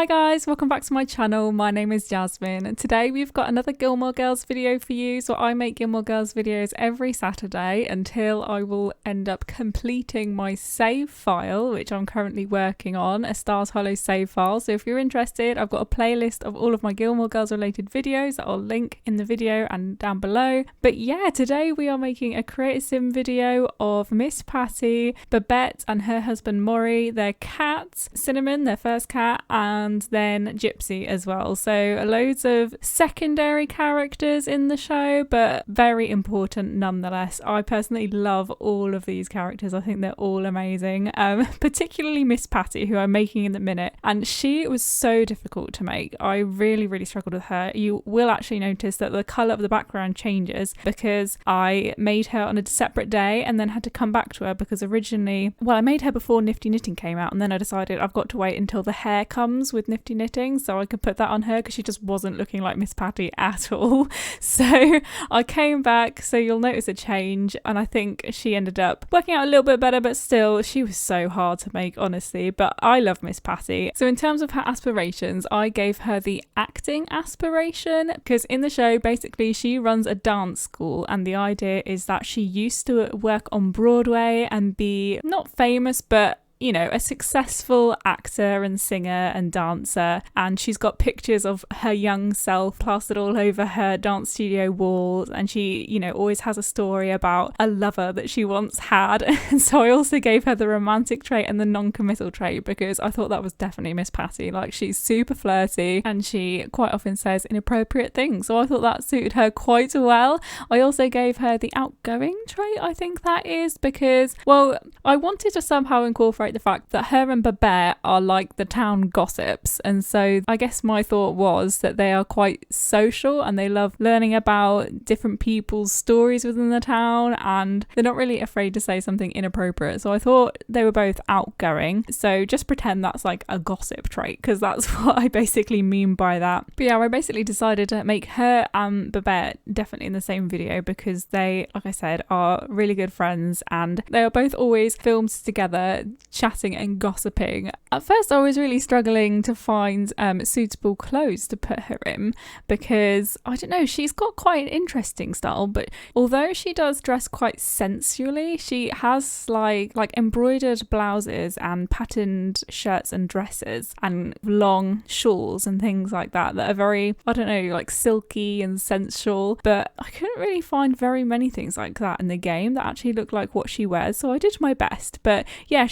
Hi guys, welcome back to my channel. My name is Jasmine and today we've got another Gilmore Girls video for you. So I make Gilmore Girls videos every Saturday until I will end up completing my save file, which I'm currently working on, a Stars Hollow save file. So if you're interested, I've got a playlist of all of my Gilmore Girls related videos that I'll link in the video and down below. But yeah, today we are making a creative sim video of Miss Patty, Babette and her husband Maury, their cat, Cinnamon, their first cat, and then Gypsy as well. So loads of secondary characters in the show, but very important nonetheless. I personally love all of these characters. I think they're all amazing, particularly Miss Patty, who I'm making in a minute, and she was so difficult to make. I really struggled with her. You will actually notice that the colour of the background changes because I made her on a separate day and then had to come back to her because originally, well, I made her before Nifty Knitting came out, and then I decided I've got to wait until the hair comes with Nifty Knitting so I could put that on her because she just wasn't looking like Miss Patty at all. So I came back, so you'll notice a change, and I think she ended up working out a little bit better, but still she was so hard to make, honestly. But I love Miss Patty. So in terms of her aspirations, I gave her the acting aspiration because in the show basically she runs a dance school, and the idea is that she used to work on Broadway and be not famous but you know, a successful actor and singer and dancer, and she's got pictures of her young self plastered all over her dance studio walls, and she, you know, always has a story about a lover that she once had. And so I also gave her the romantic trait and the non-committal trait because I thought that was definitely Miss Patty. Like, she's super flirty and she quite often says inappropriate things, so I thought that suited her quite well. I also gave her the outgoing trait, I think that is, because, well, I wanted to somehow incorporate the fact that her and Babette are like the town gossips, and so I guess my thought was that they are quite social and they love learning about different people's stories within the town, and they're not really afraid to say something inappropriate. So I thought they were both outgoing, so just pretend that's like a gossip trait because that's what I basically mean by that. But yeah, I basically decided to make her and Babette definitely in the same video because they, like I said, are really good friends and they are both always filmed together chatting and gossiping. At first I was really struggling to find suitable clothes to put her in because I don't know, she's got quite an interesting style, but although she does dress quite sensually, she has like embroidered blouses and patterned shirts and dresses and long shawls and things like that that are very, I don't know, like silky and sensual, but I couldn't really find very many things like that in the game that actually look like what she wears, so I did my best. But yeah,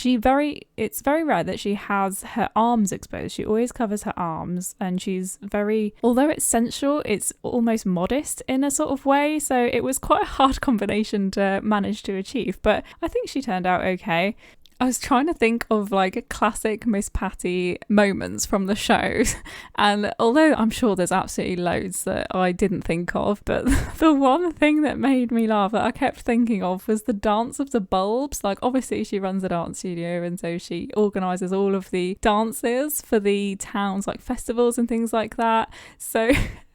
it's very rare that she has her arms exposed. She always covers her arms, and she's very, although it's sensual, it's almost modest in a sort of way, so it was quite a hard combination to manage to achieve, but I think she turned out okay. I was trying to think of like classic Miss Patty moments from the shows, and although I'm sure there's absolutely loads that I didn't think of, but the one thing that made me laugh that I kept thinking of was the dance of the bulbs. Like, obviously she runs a dance studio and so she organises all of the dances for the town's like festivals and things like that. So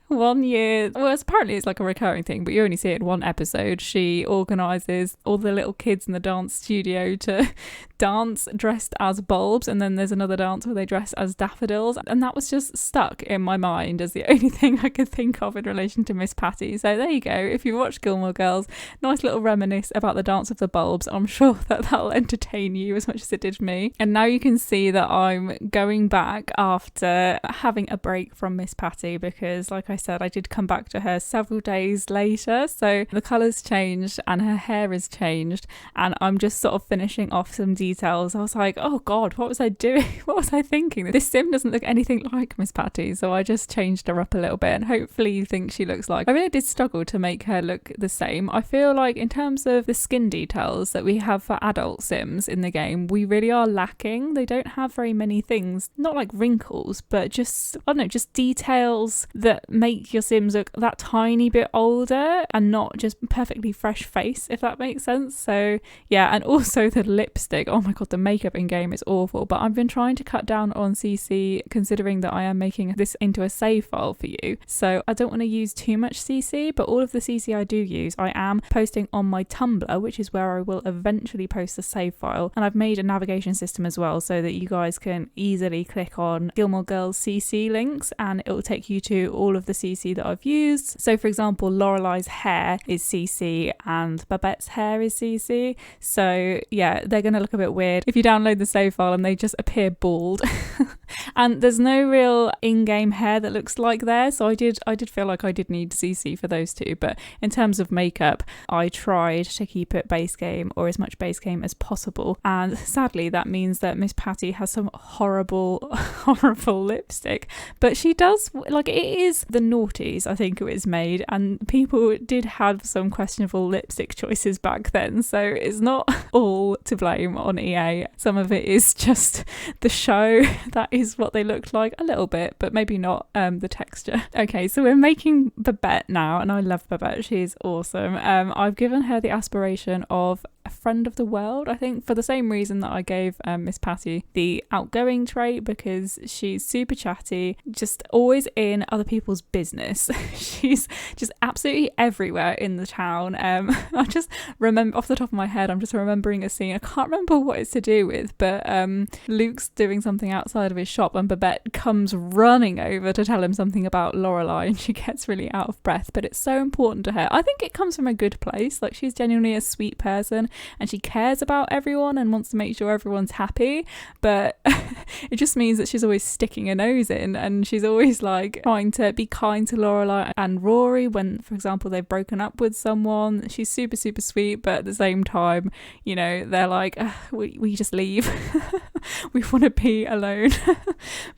one year, well, apparently it's like a recurring thing, but you only see it in one episode, she organises all the little kids in the dance studio to dance dressed as bulbs, and then there's another dance where they dress as daffodils, and that was just stuck in my mind as the only thing I could think of in relation to Miss Patty. So there you go, if you watch Gilmore Girls, nice little reminisce about the dance of the bulbs. I'm sure that that'll entertain you as much as it did me. And now you can see that I'm going back after having a break from Miss Patty because, like I said, I did come back to her several days later, so the colours changed and her hair has changed, and I'm just sort of finishing off some details. I was like, oh god, what was I doing? What was I thinking? This sim doesn't look anything like Miss Patty, so I just changed her up a little bit, and hopefully you think she looks like. I really did struggle to make her look the same. I feel like in terms of the skin details that we have for adult sims in the game, we really are lacking. They don't have very many things, not like wrinkles, but just, I don't know, just details that make your Sims look that tiny bit older and not just perfectly fresh face, if that makes sense. So yeah, and also the lipstick, oh my god, the makeup in game is awful, but I've been trying to cut down on CC considering that I am making this into a save file for you, so I don't want to use too much CC, but all of the CC I do use I am posting on my Tumblr, which is where I will eventually post the save file, and I've made a navigation system as well so that you guys can easily click on Gilmore Girls CC links and it will take you to all of the CC that I've used. So for example, Lorelei's hair is CC and Babette's hair is CC, so yeah, they're gonna look a bit weird if you download the save file and they just appear bald. And there's no real in-game hair that looks like there, so I did feel like I did need CC for those two, but in terms of makeup I tried to keep it base game or as much base game as possible, and sadly that means that Miss Patty has some horrible lipstick, but she does, like, it is the noughties I think it was made, and people did have some questionable lipstick choices back then, so it's not all to blame on EA. Some of it is just the show, that is what they looked like a little bit, but maybe not the texture. Okay, so we're making Babette now, and I love Babette, she's awesome. I've given her the aspiration of a friend of the world, I think, for the same reason that I gave Miss Patty the outgoing trait, because she's super chatty, just always in other people's business. She's just absolutely everywhere in the town. I just remember off the top of my head, I'm just remembering a scene, I can't remember what it's to do with, but Luke's doing something outside of his shop and Babette comes running over to tell him something about Lorelei, and she gets really out of breath, but it's so important to her. I think it comes from a good place, like she's genuinely a sweet person and she cares about everyone and wants to make sure everyone's happy, but it just means that she's always sticking her nose in, and she's always like trying to be kind to Lorelei and Rory when, for example, they've broken up with someone. She's super sweet, but at the same time, you know, they're like, we just leave. We want to be alone.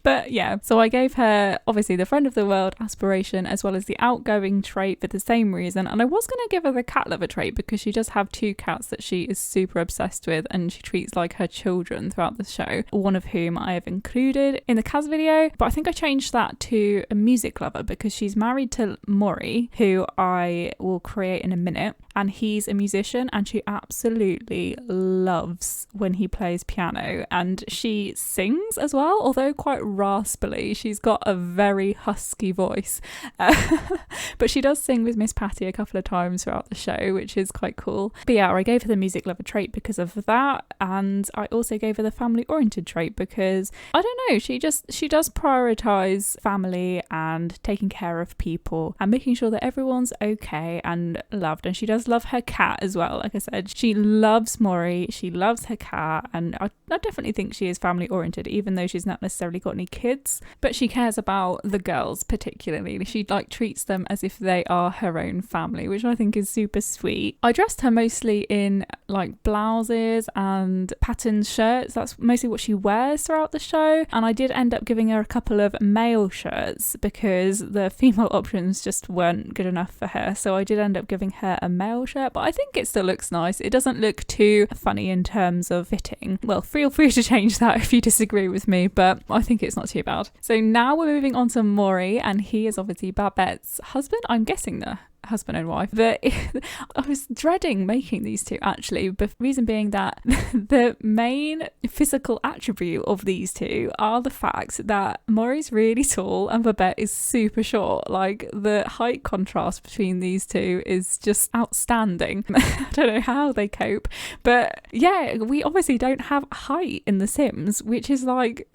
But yeah, so I gave her obviously the friend of the world aspiration as well as the outgoing trait for the same reason, and I was going to give her the cat lover trait because she does have two cats that she is super obsessed with and she treats like her children throughout the show, one of whom I have included in the Kaz video, but I think I changed that to a music lover because she's married to Maury, who I will create in a minute, and he's a musician and she absolutely loves when he plays piano, and she sings as well, although quite raspily. She's got a very husky voice, but she does sing with Miss Patty a couple of times throughout the show, which is quite cool. But yeah, I gave her the music lover trait because of that, and I also gave her the family oriented trait because I don't know, she does prioritize family and taking care of people and making sure that everyone's okay and loved, and she does love her cat as well. Like I said, she loves Maury, she loves her cat, and I definitely think she is family oriented, even though she's not necessarily got any kids, but she cares about the girls particularly. She like treats them as if they are her own family, which I think is super sweet. I dressed her mostly in like blouses and patterned shirts. That's mostly what she wears throughout the show, and I did end up giving her a couple of male shirts because the female options just weren't good enough for her, so I did end up giving her a male shirt, but I think it still looks nice. It doesn't look too funny in terms of fitting. Well, feel free to change that if you disagree with me, but I think it's not too bad. So now we're moving on to Maury, and he is obviously Babette's husband. I'm guessing the husband and wife, but I was dreading making these two actually, but reason being that the main physical attribute of these two are the fact that Maury's really tall and Babette is super short. Like, the height contrast between these two is just outstanding. I don't know how they cope, but yeah, we obviously don't have height in The Sims, which is like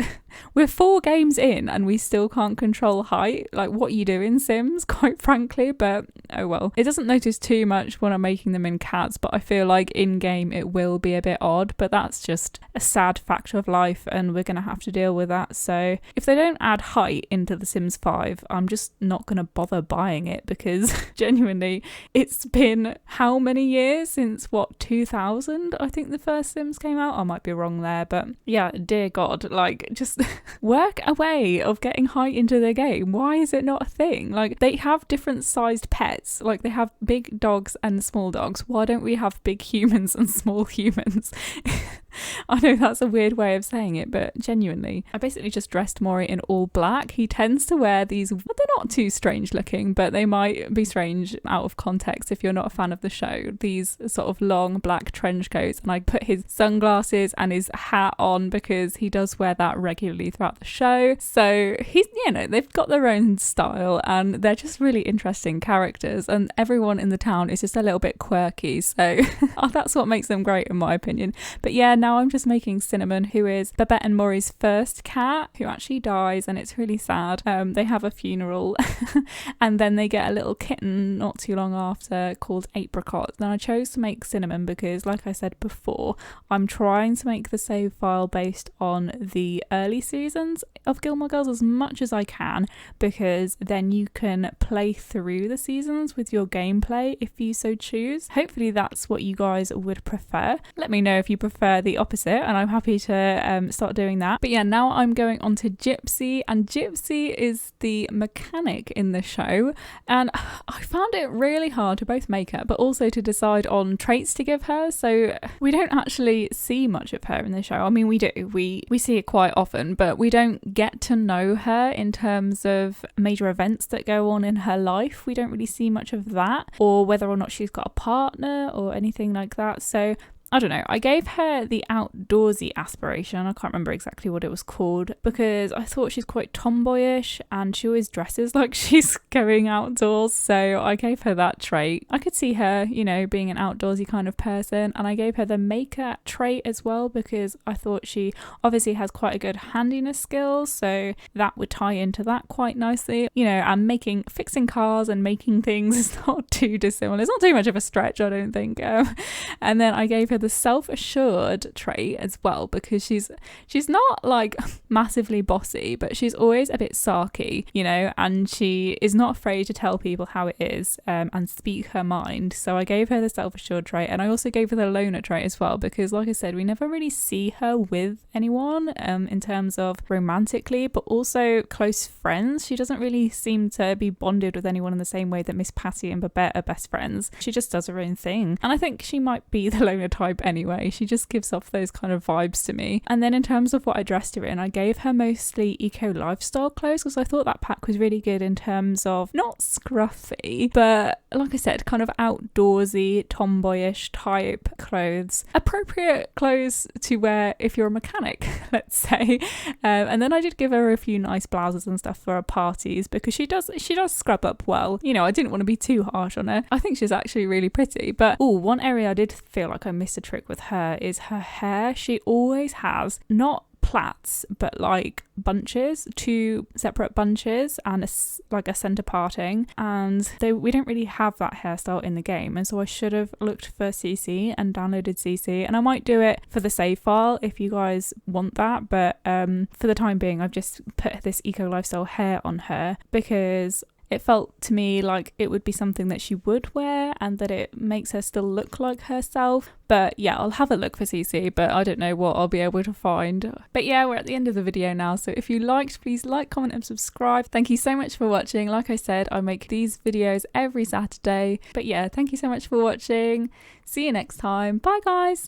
we're 4 games in and we still can't control height. Like, what you do in Sims, quite frankly, but oh well. It doesn't notice too much when I'm making them in cats, but I feel like in game it will be a bit odd, but that's just a sad fact of life and we're gonna have to deal with that. So if they don't add height into The Sims 5, I'm just not gonna bother buying it, because genuinely it's been how many years since, what, 2000 I think the first Sims came out? I might be wrong there, but yeah, dear god, like, just work a way of getting height into the game. Why is it not a thing? Like, they have different sized pets, like they have big dogs and small dogs. Why don't we have big humans and small humans? I know that's a weird way of saying it, but genuinely, I basically just dressed Maury in all black. He tends to wear these, well, they're not too strange looking, but they might be strange out of context if you're not a fan of the show. These sort of long black trench coats, and I put his sunglasses and his hat on because he does wear that regularly throughout the show. So he's, you know, they've got their own style and they're just really interesting characters, and everyone in the town is just a little bit quirky. So that's what makes them great in my opinion. But yeah, now I'm just making Cinnamon, who is Babette and Morey's first cat, who actually dies, and it's really sad. They have a funeral and then they get a little kitten not too long after called Apricot. Now I chose to make Cinnamon because, like I said before, I'm trying to make the save file based on the early seasons of Gilmore Girls as much as I can, because then you can play through the seasons with your gameplay if you so choose. Hopefully that's what you guys would prefer. Let me know if you prefer the opposite, and I'm happy to start doing that. But yeah, now I'm going on to Gypsy, and Gypsy is the mechanic in the show, and I found it really hard to both make her but also to decide on traits to give her. So we don't actually see much of her in the show. I mean, we do, we see it quite often, but we don't get to know her in terms of major events that go on in her life. We don't really see much of that, or whether or not she's got a partner or anything like that. So I don't know, I gave her the outdoorsy aspiration. I can't remember exactly what it was called, because I thought she's quite tomboyish and she always dresses like she's going outdoors, so I gave her that trait. I could see her, you know, being an outdoorsy kind of person, and I gave her the maker trait as well because I thought she obviously has quite a good handiness skills, so that would tie into that quite nicely. You know, and fixing cars and making things is not too dissimilar. It's not too much of a stretch, I don't think. And then I gave her the self-assured trait as well, because she's not like massively bossy, but she's always a bit sarky, you know, and she is not afraid to tell people how it is and speak her mind. So I gave her the self-assured trait, and I also gave her the loner trait as well, because like I said, we never really see her with anyone in terms of romantically, but also close friends. She doesn't really seem to be bonded with anyone in the same way that Miss Patty and Babette are best friends. She just does her own thing, and I think she might be the loner type anyway. She just gives off those kind of vibes to me. And then in terms of what I dressed her in, I gave her mostly eco lifestyle clothes because I thought that pack was really good in terms of not scruffy, but like I said, kind of outdoorsy, tomboyish type clothes. Appropriate clothes to wear if you're a mechanic, let's say. And then I did give her a few nice blouses and stuff for her parties, because she does scrub up well. You know, I didn't want to be too harsh on her. I think she's actually really pretty. But one area I did feel like I missed a trick with her is her hair. She always has not plaits but like bunches, two separate bunches, and like a center parting, and we don't really have that hairstyle in the game, and so I should have looked for CC and downloaded CC, and I might do it for the save file if you guys want that, but for the time being I've just put this eco lifestyle hair on her because it felt to me like it would be something that she would wear and that it makes her still look like herself. But yeah, I'll have a look for CC, but I don't know what I'll be able to find. But yeah, we're at the end of the video now, so if you liked, please like, comment and subscribe. Thank you so much for watching. Like I said, I make these videos every Saturday. But yeah, thank you so much for watching. See you next time. Bye guys.